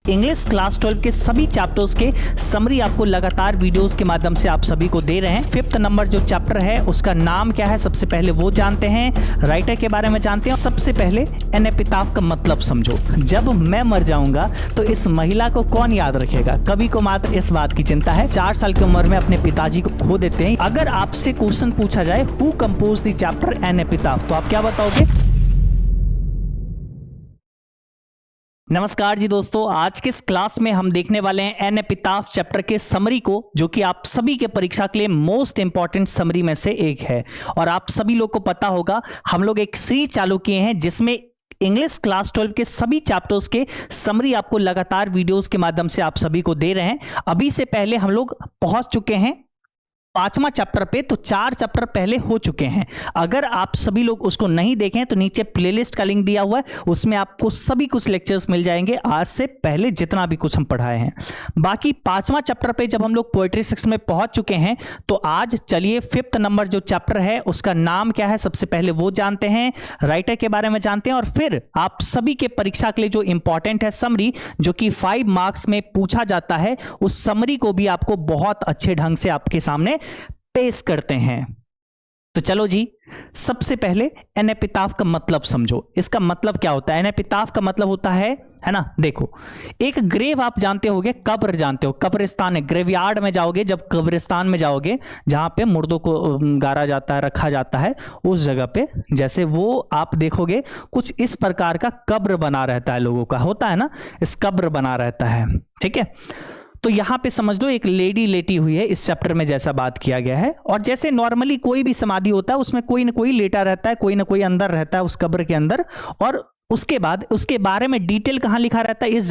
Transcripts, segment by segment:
English class 12 के सभी chapters के समरी आपको लगातार वीडियोस के माध्यम से आप सभी को दे रहे हैं। 5th नंबर जो चैप्टर है उसका नाम क्या है, सबसे पहले वो जानते हैं। राइटर के बारे में जानते हैं। सबसे पहले एन एपिताफ का मतलब समझो। जब मैं मर जाऊंगा तो इस महिला को कौन याद रखेगा? कवि को मात्र इस बात की चिंता है। 4 साल की उम्र में अपने पिताजी को खो देते हैं। अगर आपसे क्वेश्चन पूछा जाए who compose the chapter an epitaph, तो आप क्या बताओगे? नमस्कार जी दोस्तों, आज के इस क्लास में हम देखने वाले हैं एन एपिताफ चैप्टर के समरी को, जो कि आप सभी के परीक्षा के लिए मोस्ट इंपॉर्टेंट समरी में से एक है। और आप सभी लोग को पता होगा हम लोग एक सीरीज चालू किए हैं जिसमें इंग्लिश क्लास 12 के सभी चैप्टर्स के समरी आपको लगातार वीडियोस के माध्यम से आप सभी को दे रहे हैं। अभी से पहले हम लोग पहुंच चुके हैं 5वां चैप्टर पे, तो 4 चैप्टर पहले हो चुके हैं। अगर आप सभी लोग उसको नहीं देखें तो नीचे प्लेलिस्ट का लिंक दिया हुआ है, उसमें आपको सभी कुछ लेक्चर्स मिल जाएंगे आज से पहले जितना भी कुछ हम पढ़ाए हैं। बाकी 5वां चैप्टर पे जब हम लोग पोएट्री सेक्शन में पहुंच चुके हैं, तो आज चलिए 5th नंबर जो चैप्टर है उसका नाम क्या है, सबसे पहले वो जानते हैं। राइटर के बारे में जानते हैं और फिर आप सभी के परीक्षा के लिए जो इंपॉर्टेंट है समरी, जो कि 5 मार्क्स में पूछा जाता है, उस समरी को भी आपको बहुत अच्छे ढंग से आपके सामने पेश करते हैं। तो चलो जी, सबसे पहले एन एपिताफ का मतलब समझो। इसका मतलब क्या होता है? एन एपिताफ का मतलब होता है ना, देखो, एक ग्रेव आप जानते होगे, कब्र जानते हो, कब्रिस्तान है। ग्रेवयार्ड में जाओगे, जब कब्रिस्तान में जाओगे जहां पे मुर्दों को गाड़ा जाता है, रखा जाता है, उस जगह पे जैसे वो आप देखोगे कुछ इस प्रकार का कब्र बना रहता है, लोगों का होता है ना, इस कब्र बना रहता है। ठीक है, तो यहां पे समझ लो एक लेडी लेटी हुई है इस चैप्टर में, जैसा बात किया गया है। और जैसे नॉर्मली कोई भी समाधि होता है उसमें कोई ना कोई लेटा रहता है, कोई ना कोई अंदर रहता है उस कब्र के अंदर। और उसके बाद उसके बारे में डिटेल कहां लिखा रहता है? इस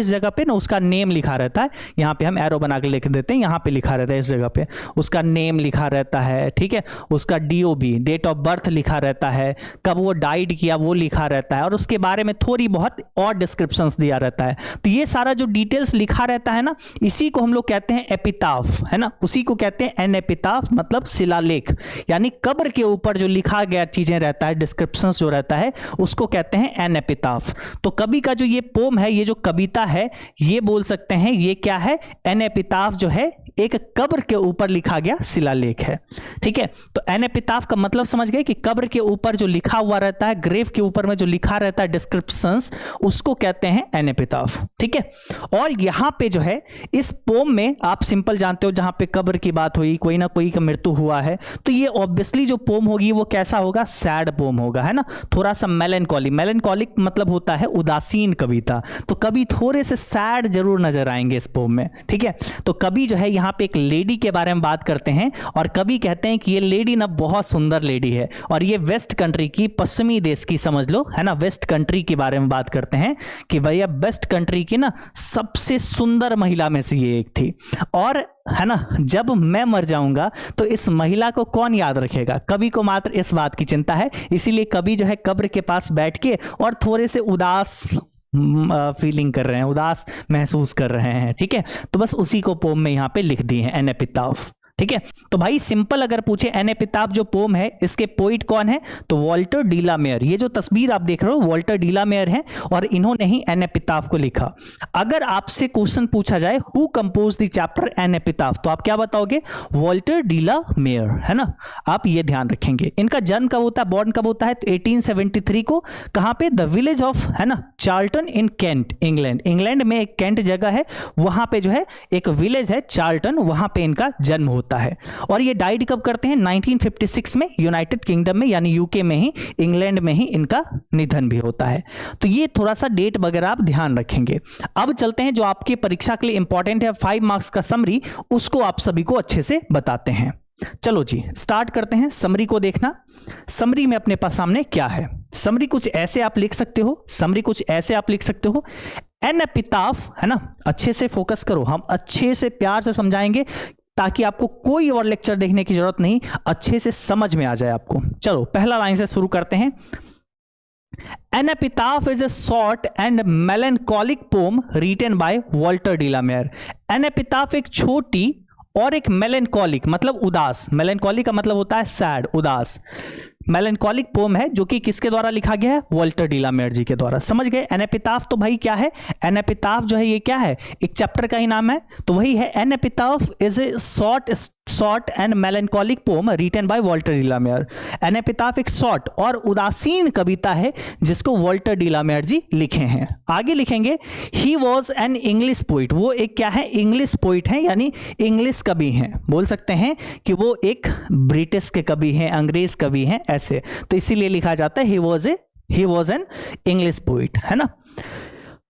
जगह पे ना उसका नेम लिखा रहता है। यहाँ पे हम एरो बना के लिख देते हैं, यहाँ पे लिखा रहता है, इस जगह पे उसका नेम लिखा रहता है। ठीक है, उसका DOB, डेट ऑफ बर्थ लिखा रहता है, कब वो डाइड किया वो लिखा रहता है, और उसके बारे में थोड़ी बहुत और डिस्क्रिप्शंस दिया रहता है। तो ये सारा जो डिटेल्स लिखा रहता है ना, इसी को हम लोग कहते हैं एपिताफ, है ना, उसी को कहते हैं एन एपिताफ, मतलब शिलालेख। यानी कब्र के ऊपर जो लिखा गया चीजें रहता है, डिस्क्रिप्शंस जो रहता है, उसको कहते हैं एन एपिताफ। तो कवि का जो ये पोम है, ये जो कविता है, ये बोल सकते हैं ये क्या है? एन एपिताफ जो है एक कब्र के ऊपर लिखा गया शिलालेख है। ठीक है, तो एन एपिताफ का मतलब समझ गए कि कब्र के ऊपर जो लिखा हुआ रहता है, ग्रेव के ऊपर में जो लिखा रहता है डिस्क्रिप्शंस, उसको कहते हैं एन एपिताफ। ठीक है, और यहां पे जो है इस पोम में आप सिंपल जानते हो, जहां पे कब्र की बात हुई, कोई ना कोई का मृत्यु हुआ है, तो ये ऑब्वियसली जो पोम होगी वो कैसा होगा? सैड पोम होगा, है ना, थोड़ा सा मेलनकॉलिक मतलब होता है उदासीन कविता। तो कवि थोड़े से सैड जरूर नजर आएंगे इस पोम में। ठीक है, तो कवि जो है यहाँ पे एक लेडी के बारे में बात करते हैं, और कवि कहते हैं कि ये लेडी ना बहुत सुंदर लेडी है, और ये वेस्ट कंट्री की, पश्चिमी देश की समझ लो, है ना, वेस्ट कंट्री के बारे में बात करते हैं कि भैया वेस्ट कंट्री की ना सबसे सुंदर महिला में से ये एक थी। और है ना, जब मैं मर जाऊंगा तो इस महिला को कौन याद रखेगा? कवि को मात्र इस बात की चिंता है, इसीलिए कवि जो है कब्र के पास बैठ के और थोड़े से उदास फीलिंग कर रहे हैं, उदास महसूस कर रहे हैं। ठीक है, तो बस उसी को पोम में यहाँ पे लिख दिए हैं, एन एपिताफ। ठीक है, तो भाई सिंपल अगर पूछे एन एपिताफ जो पोम है, इसके पोइट कौन है? तो वॉल्टर डी ला मेयर। ये जो तस्वीर आप देख रहे हो वॉल्टर डी ला मेयर है, और इन्होंने ही एन एपिताफ को लिखा। अगर आपसे क्वेश्चन पूछा जाए who compose the chapter an epitaph, तो आप क्या बताओगे? वॉल्टर डी ला मेयर, है ना। आप ये ध्यान रखेंगे। इनका जन्म कब होता है, बॉर्न कब होता है? तो 1873 को। कहां पे? द विलेज ऑफ, है ना, चार्ल्टन इन कैंट, इंग्लैंड में एक कैंट जगह है, वहां पे जो है एक विलेज है चार्ल्टन, वहां पे इनका जन्म होता है। और ये डाइड कब करते हैं? 1956 में, यूनाइटेड किंगडम में, यानी यूके में ही, इंग्लैंड में ही इनका निधन भी होता है। तो ये थोड़ा सा डेट वगैरह आप ध्यान रखेंगे। अब चलते हैं जो आपकी परीक्षा के लिए इंपॉर्टेंट है, 5 मार्क्स का समरी, उसको आप सभी को अच्छे से बताते हैं। चलो जी, स्टार्ट करते हैं समरी को देखना। समरी में अपने पास सामने क्या है? समरी कुछ ऐसे आप लिख सकते हो, एन एपिताफ, है ना, अच्छे से फोकस करो, हम अच्छे से प्यार से समझाएंगे ताकि आपको कोई और लेक्चर देखने की जरूरत नहीं, अच्छे से समझ में आ जाए आपको। चलो पहला लाइन से शुरू करते हैं। An epitaph is a short and melancholic poem written by Walter de la Mare. An epitaph एक छोटी और एक मेलेंकोलिक मतलब उदास, मेलेंकोलिक का मतलब होता है सैड, उदास, मेलैंकोलिक पोम है जो कि किसके द्वारा लिखा गया है, वॉल्टर डी ला मेयर जी के द्वारा। समझ गए। एन एपिटाफ तो भाई क्या है, एन एपिटाफ जो है ये क्या है, एक चैप्टर का ही नाम है, तो वही है। An epitaph is a short and melancholic poem written by Walter de la Mare. An epitaph एक शॉर्ट और उदासीन कविता है जिसको Walter de la Mare ji लिखे हैं। आगे लिखेंगे he was an English poet, वो एक क्या है, इंग्लिश पोइट है, यानी इंग्लिश कवि हैं। बोल सकते हैं कि वो एक ब्रिटिश के कवि हैं, अंग्रेज कवि हैं ऐसे, तो इसीलिए लिखा जाता है ही वॉज एन इंग्लिश पोइट, है ना।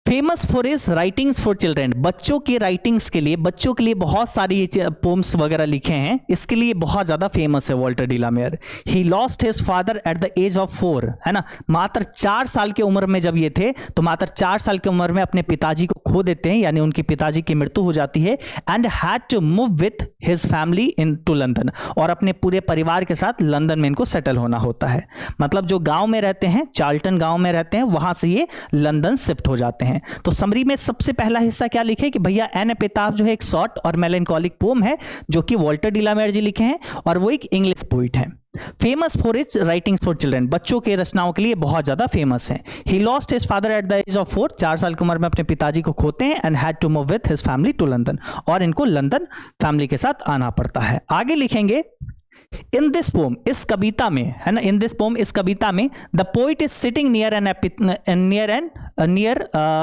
Famous for his writings for children, बच्चों की राइटिंग्स के लिए, बच्चों के लिए बहुत सारी पोम्स वगैरह लिखे हैं, इसके लिए बहुत ज़्यादा फेमस है Walter de la Mare. He lost his father at the age of 4, है ना, मात्र 4 साल की उम्र में जब ये थे, तो मात्र 4 साल की उम्र में अपने पिताजी को खो देते हैं, यानी उनके पिताजी की मृत्यु हो जाती है। And had to move with his family into London, और अपने पूरे परिवार के साथ लंदन में इनको सेटल होना होता है। मतलब जो गाँव में रहते हैं, चार्ल्टन गाँव में रहते हैं, वहाँ से ये लंदन शिफ्ट हो जाते हैं। तो समरी में सबसे पहला हिस्सा क्या लिखे कि भैया एन एपिटाफ जो है एक शॉर्ट और मेलैंकोलिक पोम है जो कि Walter de la Mare ji लिखे हैं, और वो एक इंग्लिश पोइट है। Famous for his writings for children, बच्चों के रचनाओं के लिए बहुत ज्यादा फेमस है। He lost his father at the age of 4, 4 साल की उम्र में अपने पिताजी को खोते हैं। And had to move with his family to London, और इनको लंदन फैमिली के साथ आना पड़ता है। आगे लिखेंगे इन दिस पोम, इस कविता में, है ना, इन दिस पोम, इस कविता में the poet is sitting near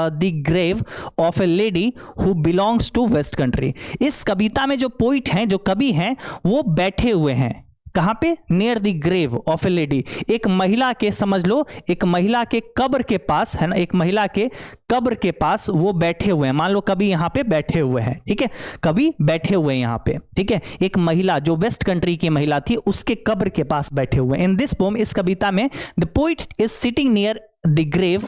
the grave of a lady who belongs to waste Country. इस कविता में जो पोइट हैं, जो कवि हैं, वो बैठे हुए हैं कहाँ पे, near the grave of a lady, एक महिला के, समझ लो एक महिला के कब्र के पास, है ना, एक महिला के कब्र के पास वो बैठे हुए हैं। मान लो कभी यहाँ पे बैठे हुए हैं, ठीक है, कभी बैठे हुए हैं यहाँ पे, ठीक है, एक महिला जो वेस्ट कंट्री की महिला थी उसके कब्र के पास बैठे हुए हैं। इन दिस पोम, इस कविता में the poet is sitting near the grave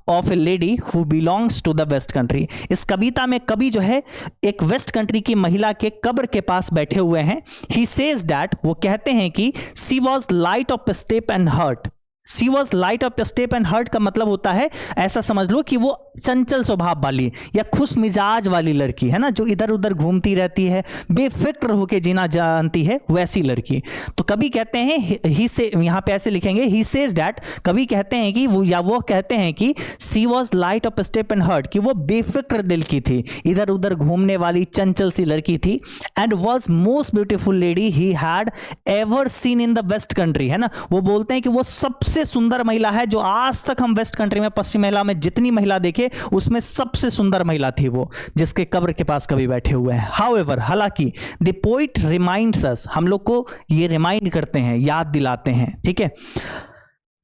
of a lady who belongs to the waste Country. इस कविता में कवि जो है एक वेस्ट कंट्री की महिला के कब्र के पास बैठे हुए हैं। ही सेज दैट, वो कहते हैं कि she was light of step and heart. She was light of step and heart का मतलब होता है, ऐसा समझ लो कि वो चंचल स्वभाव वाली या खुश मिजाज वाली लड़की, है ना, जो इधर उधर घूमती रहती है, बेफिक्र होके जीना जानती है, वैसी लड़की। तो कभी कहते हैं ही से, यहाँ पे ऐसे लिखेंगे ही सेज डैट, कभी कहते हैं कि वो, या वो कहते हैं कि she was light of step and heart, कि वो बेफिक्र दिल की थी, इधर उधर घूमने वाली चंचल सी लड़की थी। And was most beautiful lady he had ever seen in the waste Country, है ना, वो बोलते हैं कि वो सबसे सुंदर महिला है जो आज तक हम वेस्ट कंट्री में, पश्चिम महिला में जितनी महिला देखे उसमें सबसे सुंदर महिला थी वो, जिसके कब्र के पास कभी बैठे हुए हैं। हाउएवर, हालांकि द पोइट रिमाइंड्स अस, हम लोग को ये रिमाइंड करते हैं, याद दिलाते हैं, ठीक है,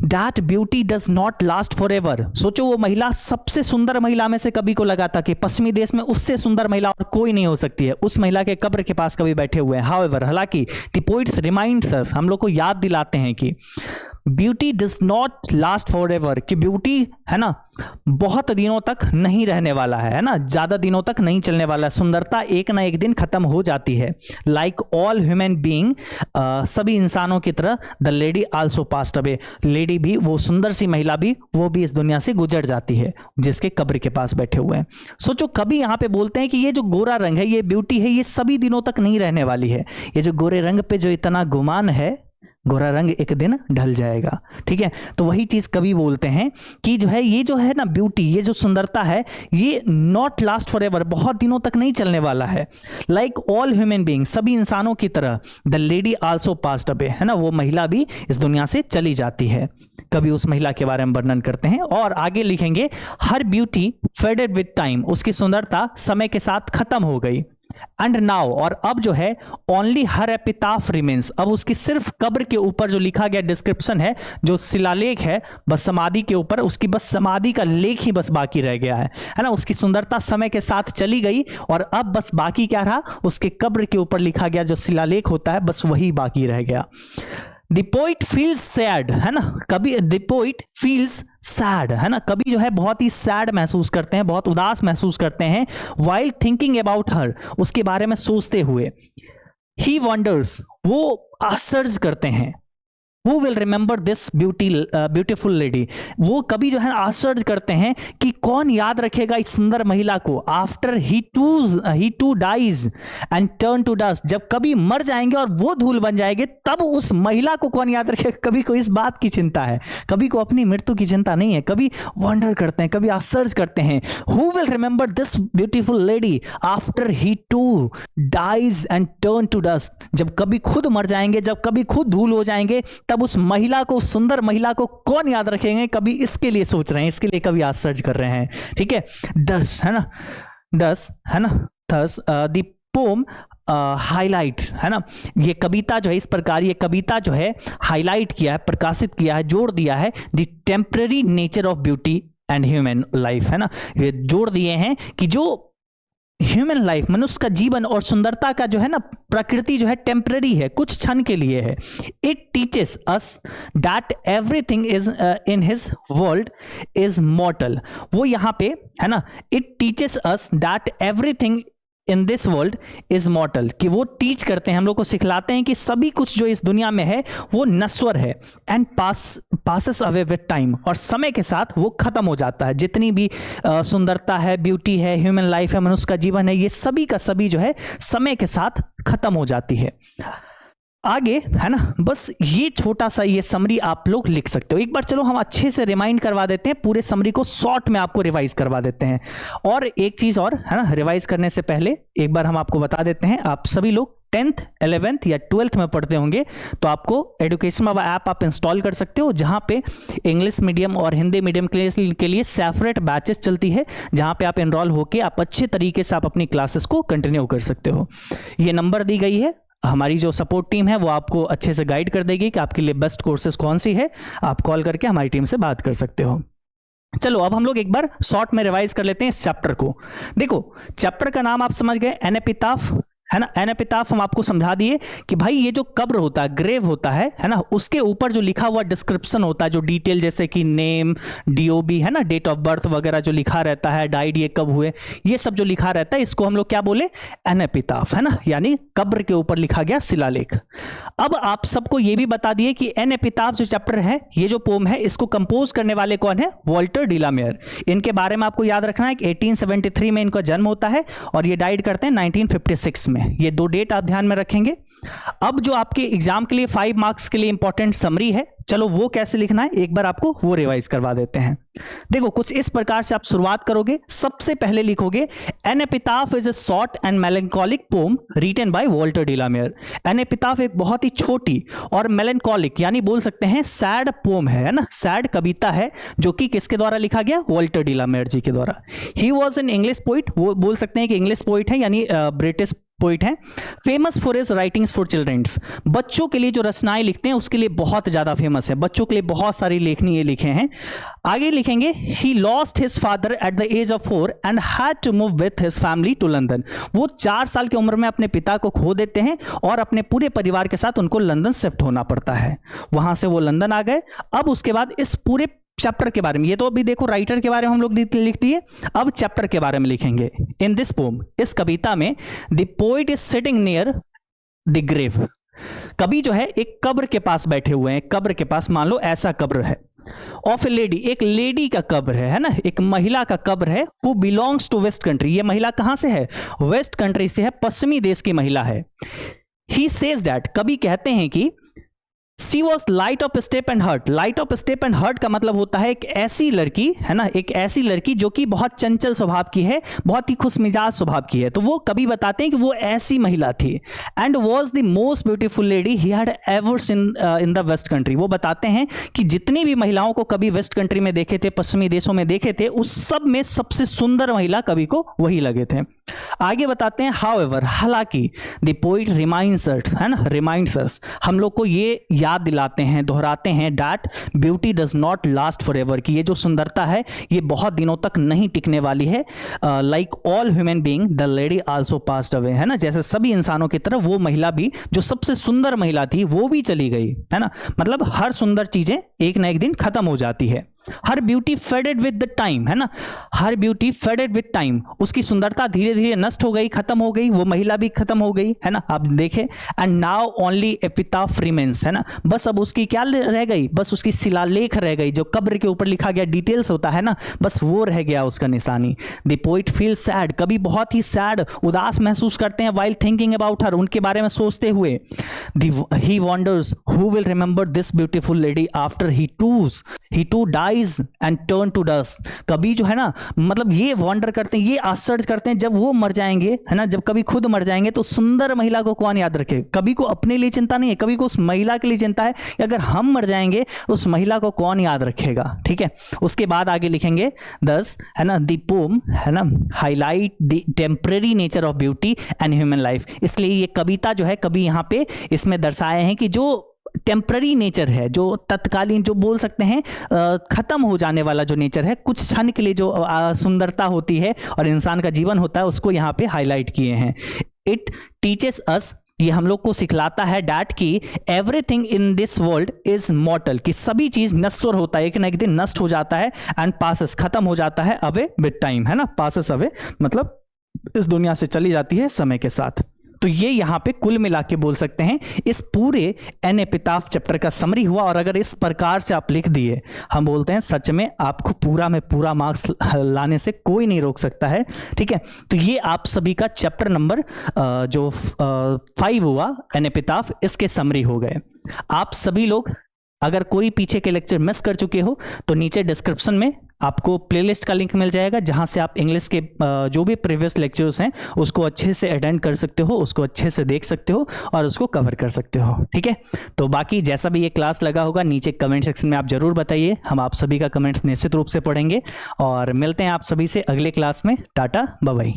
That beauty does not last forever। सोचो वो महिला, सबसे सुंदर महिला में से कवि को लगा था कि पश्चिमी देश में उससे सुंदर महिला और कोई नहीं हो सकती है, उस महिला के कब्र के पास कभी बैठे हुए हैं। However, हालांकि the poets reminds us, हम लोग को याद दिलाते हैं कि beauty does not last for ever, कि ब्यूटी, है ना, बहुत दिनों तक नहीं रहने वाला है ना, ज्यादा दिनों तक नहीं चलने वाला है। सुंदरता एक ना एक दिन खत्म हो जाती है। लाइक ऑल ह्यूमन बीइंग, सभी इंसानों की तरह the lady also passed away, lady भी, वो सुंदर सी महिला भी, वो भी इस दुनिया से गुजर जाती है जिसके कब्र के पास बैठे हुए हैं। सोचो कभी यहाँ पे बोलते हैं कि ये जो गोरा रंग है, ये ब्यूटी है, ये सभी दिनों तक नहीं रहने वाली है। ये जो गोरे रंग पे जो इतना गुमान है, गोरा रंग एक दिन ढल जाएगा, ठीक है। तो वही चीज कवि बोलते हैं कि जो है, ये जो है ना ब्यूटी, ये जो सुंदरता है, ये नॉट लास्ट फॉर एवर, बहुत दिनों तक नहीं चलने वाला है। लाइक ऑल ह्यूमन बीइंग, सभी इंसानों की तरह, the lady also passed away, है ना, वो महिला भी इस दुनिया से चली जाती है। कभी उस महिला के बारे में वर्णन करते हैं और आगे लिखेंगे हर ब्यूटी फेडेड विद टाइम, उसकी सुंदरता समय के साथ खत्म हो गई। एंड नाउ, और अब जो है, ओनली हर एपिटाफ रिमेन्स, अब उसकी सिर्फ कब्र के ऊपर जो लिखा गया डिस्क्रिप्शन है, जो शिलालेख है, बस समाधि के ऊपर, उसकी बस समाधि का लेख ही बस बाकी रह गया है ना। उसकी सुंदरता समय के साथ चली गई और अब बस बाकी क्या रहा, उसके कब्र के ऊपर लिखा गया जो शिलालेख होता है, बस वही बाकी रह गया। द पोइट फील्स सैड, है ना, कभी द पोइट फील्स सैड, है ना, कभी जो है बहुत ही सैड महसूस करते हैं, बहुत उदास महसूस करते हैं। वाइल थिंकिंग अबाउट हर, उसके बारे में सोचते हुए। ही वंडर्स, वो आश्चर्य करते हैं। Who will remember this beautiful lady, वो कभी जो है आश्चर्य करते हैं कि कौन याद रखेगा इस सुंदर महिला को, after he too dies and turn to dust, जब कभी मर जाएंगे और वो धूल बन जाएंगे तब उस महिला को कौन याद रखेगा। कभी को इस बात की चिंता है, कभी को अपनी मृत्यु की चिंता नहीं है, कभी वंडर करते हैं, कभी आश्चर्य करते हैं। Who will remember this beautiful lady after he too dies and turn to dust, जब कभी खुद मर जाएंगे, जब कभी खुद धूल हो जाएंगे, तब उस महिला को, सुंदर महिला को कौन याद रखेंगे। कभी इसके लिए सोच रहे हैं, इसके लिए कभी आश्चर्य कर रहे हैं। ठीक है, दस है ना, दस है ना, दस द पोम हाईलाइट है ना, ये कविता जो है इस प्रकार, ये कविता जो है हाईलाइट किया है, प्रकाशित किया है, जोड़ दिया है the temporary nature of beauty and human life है ना, ये जोड़ दिए हैं कि जो ह्यूमन लाइफ, मनुष्य का जीवन और सुंदरता का जो है ना प्रकृति जो है टेम्पररी है, कुछ क्षण के लिए है। It teaches us that everything is in his world is मॉर्टल, वो यहाँ पे है ना, it teaches us that everything in this world is मॉर्टल, कि वो टीच करते हैं, हम लोग को सिखलाते हैं कि सभी कुछ जो इस दुनिया में है वो नश्वर है, and passes away with time, और समय के साथ वो खत्म हो जाता है। जितनी भी सुंदरता है, ब्यूटी है, ह्यूमन लाइफ है, मनुष्य का जीवन है, ये सभी का सभी जो है समय के साथ खत्म हो जाती है। आगे है ना, बस ये छोटा सा ये समरी आप लोग लिख सकते हो। एक बार चलो हम अच्छे से रिमाइंड करवा देते हैं, पूरे समरी को शॉर्ट में आपको रिवाइज करवा देते हैं। और एक चीज और है ना, रिवाइज करने से पहले एक बार हम आपको बता देते हैं, आप सभी लोग 10th 11th या 12th में पढ़ते होंगे तो आपको एजुकेशन बाबा ऐप आप इंस्टॉल कर सकते हो, जहां पे इंग्लिश मीडियम और हिंदी मीडियम के लिए सेपरेट बैचेस चलती है, जहां पे आप एनरोल होके आप अच्छे तरीके से आप अपनी क्लासेस को कंटिन्यू कर सकते हो। ये नंबर दी गई है, हमारी जो सपोर्ट टीम है वो आपको अच्छे से गाइड कर देगी कि आपके लिए बेस्ट कोर्सेज कौन सी है। आप कॉल करके हमारी टीम से बात कर सकते हो। चलो अब हम लोग एक बार शॉर्ट में रिवाइज कर लेते हैं इस चैप्टर को। देखो चैप्टर का नाम आप समझ गए, एन एपिताफ है ना। एन एपिताफ हम आपको समझा दिए कि भाई ये जो कब्र होता है, ग्रेव होता है ना, उसके ऊपर जो लिखा हुआ डिस्क्रिप्शन होता है, जो डिटेल जैसे कि नेम, डीओबी है ना, डेट ऑफ बर्थ वगैरह जो लिखा रहता है, डाइड ये कब हुए, ये सब जो लिखा रहता है, इसको हम लोग क्या बोले, एन एपिताफ है ना, यानी कब्र के ऊपर लिखा गया शिलालेख। अब आप सबको ये भी बता दिए कि एन एपिताफ जो चैप्टर है, ये जो पोम है, इसको कंपोज करने वाले कौन है, वॉल्टर डिलामेयर। इनके बारे में आपको याद रखना है कि 1873 में इनका जन्म होता है और ये डाइड करते हैं 1956 में। ये दो डेट आप ध्यान में रखेंगे। अब जो आपके एग्जाम के लिए 5 मार्क्स के लिए इंपॉर्टेंट समरी है, चलो वो कैसे लिखना है एक बार आपको वो रिवाइज करवा देते हैं। देखो कुछ इस प्रकार से आप शुरुआत करोगे। सबसे पहले लिखोगे an epitaph is a short and melancholic poem written by Walter de la Mare. An epitaph एक बहुत ही छोटी और मेलैंकोलिक यानी बोल सकते हैं सैड पोम है ना, सैड कविता है, जो कि किसके द्वारा लिखा गया, वॉल्टर डिलामेयर जी के द्वारा। He was an English poet, वो बोल सकते हैं कि इंग्लिश पोइट है यानी ब्रिटिश पोइट है। Famous for his writings for childrens, बच्चों के लिए जो रचनाएं लिखते हैं उसके लिए बहुत ज्यादा फेमस है, बच्चों के लिए बहुत सारी लेखनी ये लिखे हैं। आगे लिखेंगे ही lost his father at the age of 4 and had to move with his family to London. वो 4 साल की उम्र में अपने पिता को खो देते हैं और अपने पूरे परिवार के साथ उनको लंदन शिफ्ट होना पड़ता है। वहां से वो लंदन आ गए। अब उसके बाद इस पूरे चैप्टर के बारे में, ये तो अभी देखो राइटर के बारे में हम लोग लिख दिए, अब चैप्टर के बारे में लिखेंगे। इन दिस पोम, इस कविता में the poet is sitting near the grave. कवि जो है एक कब्र के पास बैठे हुए हैं, कब्र के पास, मान लो ऐसा कब्र है, ऑफ ए लेडी, एक लेडी का कब्र है ना, एक महिला का कब्र है, who belongs to waste country. ये महिला कहां से है, वेस्ट कंट्री से है, पश्चिमी देश की महिला है। ही सेज दैट, कवि कहते हैं कि she was light of step and heart. Light of step and heart का मतलब होता है एक ऐसी लड़की है ना, एक ऐसी लड़की जो कि बहुत चंचल स्वभाव की है, बहुत ही खुशमिजाज स्वभाव की है। तो वो कभी बताते हैं कि वो ऐसी महिला थी। And was the most beautiful lady he had ever seen in the waste country. वो बताते हैं कि जितनी भी महिलाओं को कभी वेस्ट कंट्री में देखे थे, पश्चिमी देशों में देखे थे, उस सब में सबसे सुंदर महिला कवि को वही लगे थे। आगे बताते हैं हाउएवर, हालांकि द पोइट रिमाइंड्स अस, है ना, रिमाइंड्स अस, हम लोग को ये याद दिलाते हैं, दोहराते हैं, that beauty does not last for ever, कि ये जो सुंदरता है ये बहुत दिनों तक नहीं टिकने वाली है। Like all human being the lady also passed away, है ना, जैसे सभी इंसानों की तरह वो महिला भी, जो सबसे सुंदर महिला थी, वो भी चली गई, है ना। मतलब हर सुंदर चीजें एक ना एक दिन खत्म हो जाती है। हर beauty faded with the time, है ना, हर ब्यूटी फेडेड विद टाइम, उसकी सुंदरता धीरे धीरे नष्ट हो गई, खत्म हो गई, वो महिला भी खत्म हो गई, है ना, आप देखें। And now only epitaph remains, है ना, बस अब उसकी क्या रह गई, बस उसकी शिलालेख रह गई, जो कब्र के ऊपर लिखा गया डिटेल्स होता है ना, बस वो रह गया उसका निशानी। द पोइट फील सैड, कभी बहुत ही सैड, उदास महसूस करते हैं, वाइल थिंकिंग अबाउट हर, उनके बारे में सोचते हुए। He wonders who will remember this beautiful lady after he too dies and turn to dust, कभी जो है ना, मतलब ये वॉन्डर करते हैं, ये आश्चर्य करते हैं, जब वो मर जाएंगे, है ना, जब कभी खुद मर जाएंगे तो सुंदर महिला को कौन याद रखे, कभी को अपने लिए चिंता नहीं है, कभी को उस महिला के लिए चिंता है कि अगर हम मर जाएंगे उस महिला को कौन याद रखेगा, ठीक है। उसके बाद आगे लिखेंगे दस, है ना, द पोम, है ना, highlight the temporary nature of beauty and human life, इसलिए ये कविता जो है कभी यहाँ पे इसमें दर्शाए हैं कि जो टेम्पररी नेचर है, जो तत्कालीन, जो बोल सकते हैं खत्म हो जाने वाला जो नेचर है, कुछ क्षण के लिए जो सुंदरता होती है और इंसान का जीवन होता है, उसको यहाँ पे हाईलाइट किए हैं। इट टीचेस अस, ये हम लोग को सिखलाता है डैट की everything in this world is मॉर्टल, कि सभी चीज नश्वर होता है, एक ना एक दिन नष्ट हो जाता है, एंड पासेस, खत्म हो जाता है, अवे विद टाइम, है ना, पासेस अवे मतलब इस दुनिया से चली जाती है समय के साथ। तो ये यहाँ पे कुल मिला के बोल सकते हैं इस पूरे एन एपिटाफ चैप्टर का समरी हुआ। और अगर इस प्रकार से आप लिख दिए, हम बोलते हैं सच में आपको पूरा में पूरा मार्क्स लाने से कोई नहीं रोक सकता है, ठीक है। तो ये आप सभी का चैप्टर नंबर जो 5 हुआ एन एपिटाफ, इसके समरी हो गए। आप सभी लोग अगर कोई पीछे के लेक्चर मिस कर चुके हो तो नीचे डिस्क्रिप्शन में आपको प्लेलिस्ट का लिंक मिल जाएगा, जहां से आप इंग्लिश के जो भी प्रीवियस लेक्चर्स हैं उसको अच्छे से अटेंड कर सकते हो, उसको अच्छे से देख सकते हो और उसको कवर कर सकते हो, ठीक है। तो बाकी जैसा भी ये क्लास लगा होगा नीचे कमेंट सेक्शन में आप जरूर बताइए, हम आप सभी का कमेंट्स निश्चित रूप से पढ़ेंगे। और मिलते हैं आप सभी से अगले क्लास में। Tata bye bye.